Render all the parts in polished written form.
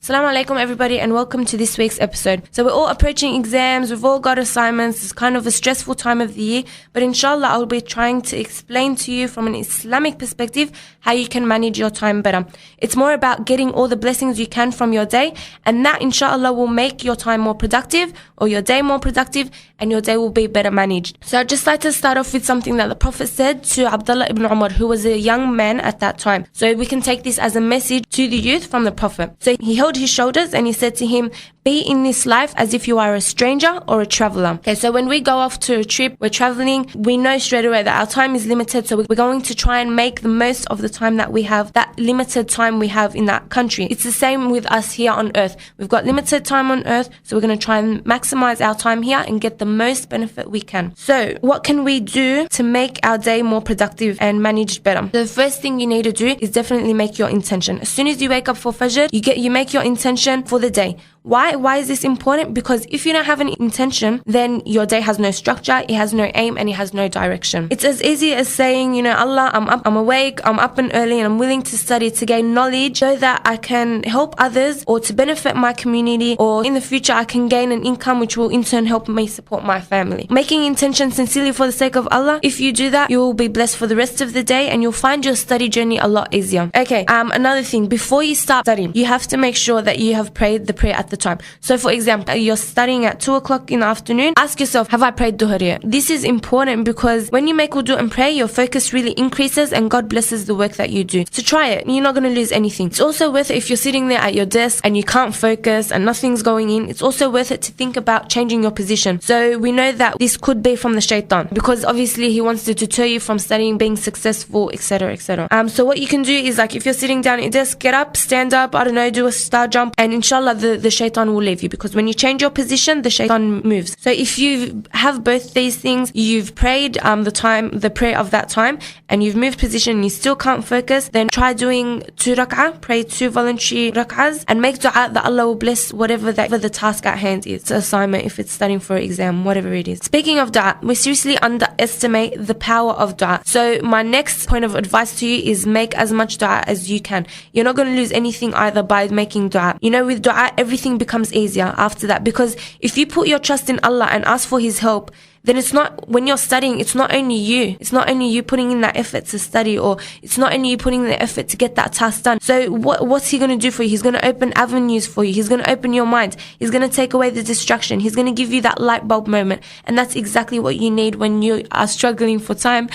Assalamu alaikum everybody and welcome to this week's episode. So we're all approaching exams, we've all got assignments, it's kind of a stressful time of the year, but inshallah I'll be trying to explain to you from an Islamic perspective how you can manage your time better. It's more about getting all the blessings you can from your day, and that inshallah will make your time more productive or your day more productive, and your day will be better managed. So I'd just like to start off with something that the Prophet said to Abdullah ibn Umar, who was a young man at that time. So we can take this as a message to the youth from the Prophet. So he held his shoulders and he said to him, be in this life as if you are a stranger or a traveler. Okay, so when we go off to a trip, we're traveling, we know straight away that our time is limited, so we're going to try and make the most of the time that we have, that limited time we have in that country. It's the same with us here on earth. We've got limited time on earth, so we're going to try and maximize our time here and get the most benefit we can. So what can we do to make our day more productive and managed better? The first thing you need to do is definitely make your intention. As soon as you wake up for Fajr, you make your intention for the day. Why is this important? Because if you don't have an intention, then your day has no structure, it has no aim, and it has no direction. It's as easy as saying, Allah, I'm awake, I'm up and early, and I'm willing to study to gain knowledge so that I can help others or to benefit my community, or in the future I can gain an income which will in turn help me support my family. Making intention sincerely for the sake of Allah, if you do that, you will be blessed for the rest of the day and you'll find your study journey a lot easier. Okay, another thing, before you start studying, you have to make sure that you have prayed the prayer at the time. So for example, you're studying at 2 o'clock in the afternoon, ask yourself, have I prayed Dhuhr yet? This is important because when you make wudu and pray, your focus really increases and God blesses the work that you do. So try it, you're not going to lose anything. It's also worth it if you're sitting there at your desk and you can't focus and nothing's going in. It's also worth it to think about changing your position. So we know that this could be from the shaitan because obviously he wants to deter you from studying, being successful, etc, etc. So what you can do is, like, if you're sitting down at your desk, get up, stand up, I don't know, do a star jump, and inshallah the shaitan will leave you, because when you change your position, the shaitan moves. So if you have both these things, you've prayed the prayer of that time, and you've moved position and you still can't focus, then try doing 2 rak'ah, pray 2 voluntary rak'ahs, and make dua that Allah will bless whatever the task at hand is. It's an assignment, if it's studying for an exam, whatever it is. Speaking of dua, we seriously underestimate the power of dua. So my next point of advice to you is make as much dua as you can. You're not going to lose anything either by making dua. With dua, everything becomes easier after that, because if you put your trust in Allah and ask for His help, then it's not, when you're studying, it's not only you putting in that effort to study, or it's not only you putting in the effort to get that task done. So what's He going to do for you? He's going to open avenues for you. He's going to open your mind. He's going to take away the distraction. He's going to give you that light bulb moment, and that's exactly what you need when you are struggling for time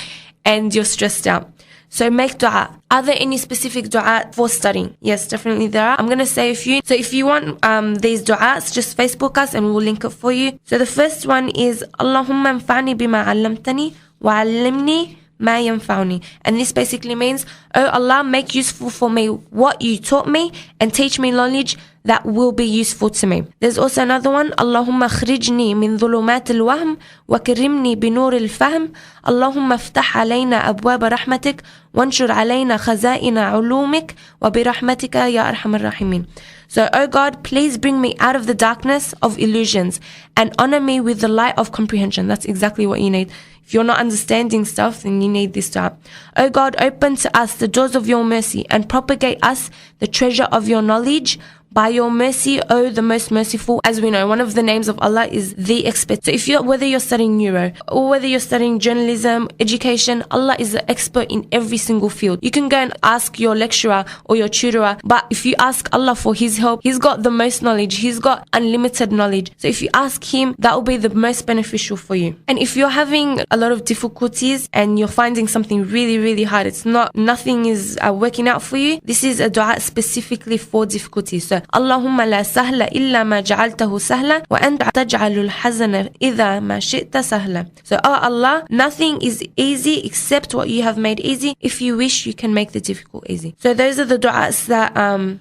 and you're stressed out. So make dua. Are there any specific dua for studying? Yes, definitely there are. I'm going to say a few. So if you want these du'as, just Facebook us and we'll link it for you. So the first one is Allahumma anfa'ni bima 'allamtani wa 'allimni ma yanfa'uni. And this basically means, oh Allah, make useful for me what you taught me and teach me knowledge that will be useful to me. There's also another one, Allahumma khrijni min dhulumat al-wahm wa karimni bi nur al-fahm. Allahumma aftah alayna abwab rahmatik wanshur alayna khaza'ina ulumik wa bi rahmatika ya arhamar rahimin. So, oh God, please bring me out of the darkness of illusions and honor me with the light of comprehension. That's exactly what you need. If you're not understanding stuff, then you need this dua. Oh God, open to us the doors of your mercy and propagate us the treasure of your knowledge. By your mercy, O the most merciful. As we know, one of the names of Allah is the expert. So whether you're studying neuro or whether you're studying journalism, education, Allah is the expert in every single field. You can go and ask your lecturer or your tutor, but if you ask Allah for His help, He's got the most knowledge. He's got unlimited knowledge. So if you ask Him, that will be the most beneficial for you. And if you're having a lot of difficulties and you're finding something really, really hard, nothing is working out for you, this is a dua specifically for difficulties. So Allahumma la sahla illa ma ja'altahu sahla wa anta taj'alul hazana idha ma shi'ta sahla. So, oh Allah, nothing is easy except what you have made easy. If you wish, you can make the difficult easy. So those are the du'as that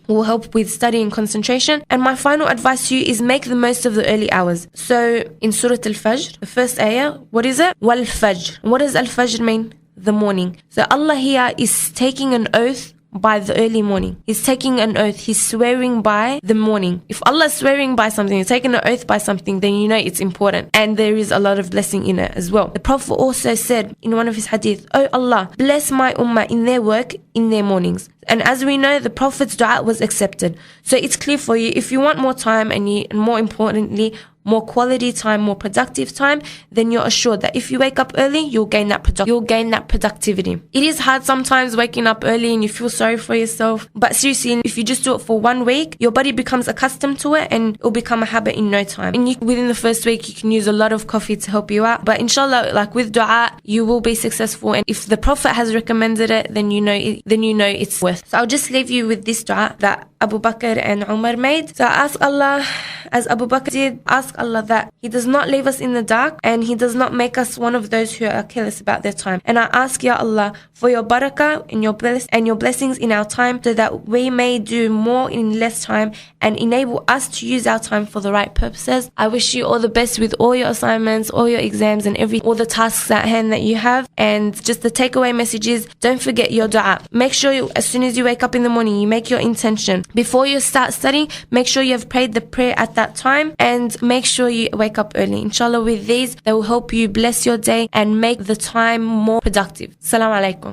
will help with study and concentration. And my final advice to you is make the most of the early hours. So in Surah Al-Fajr, the first ayah, what is it? Wal Fajr. What does Al-Fajr mean? The morning. So Allah here is taking an oath by the early morning. He's taking an oath. He's swearing by the morning. If Allah is swearing by something, he's taking an oath by something, then you know it's important. And there is a lot of blessing in it as well. The Prophet also said in one of his hadith, "Oh Allah, bless my ummah in their work, in their mornings." And as we know, the Prophet's dua was accepted. So it's clear for you, if you want more time and more importantly, more quality time, more productive time, then you're assured that if you wake up early, you'll gain that productivity. It is hard sometimes waking up early and you feel sorry for yourself. But seriously, if you just do it for 1 week, your body becomes accustomed to it and it'll become a habit in no time. And within the first week, you can use a lot of coffee to help you out. But inshallah, like with dua, you will be successful. And if the Prophet has recommended it, then you know it's worth. So I'll just leave you with this dua that Abu Bakr and Umar made. So I ask Allah, as Abu Bakr did, ask Allah that He does not leave us in the dark and He does not make us one of those who are careless about their time. And I ask, Ya Allah, for your barakah and your blessings in our time, so that we may do more in less time and enable us to use our time for the right purposes. I wish you all the best with all your assignments, all your exams and all the tasks at hand that you have. And just the takeaway message is, don't forget your dua. Make sure as soon as you wake up in the morning, you make your intention. Before you start studying, make sure you have prayed the prayer at that time and make sure you wake up early. Inshallah, with these, they will help you bless your day and make the time more productive. Assalamu alaikum.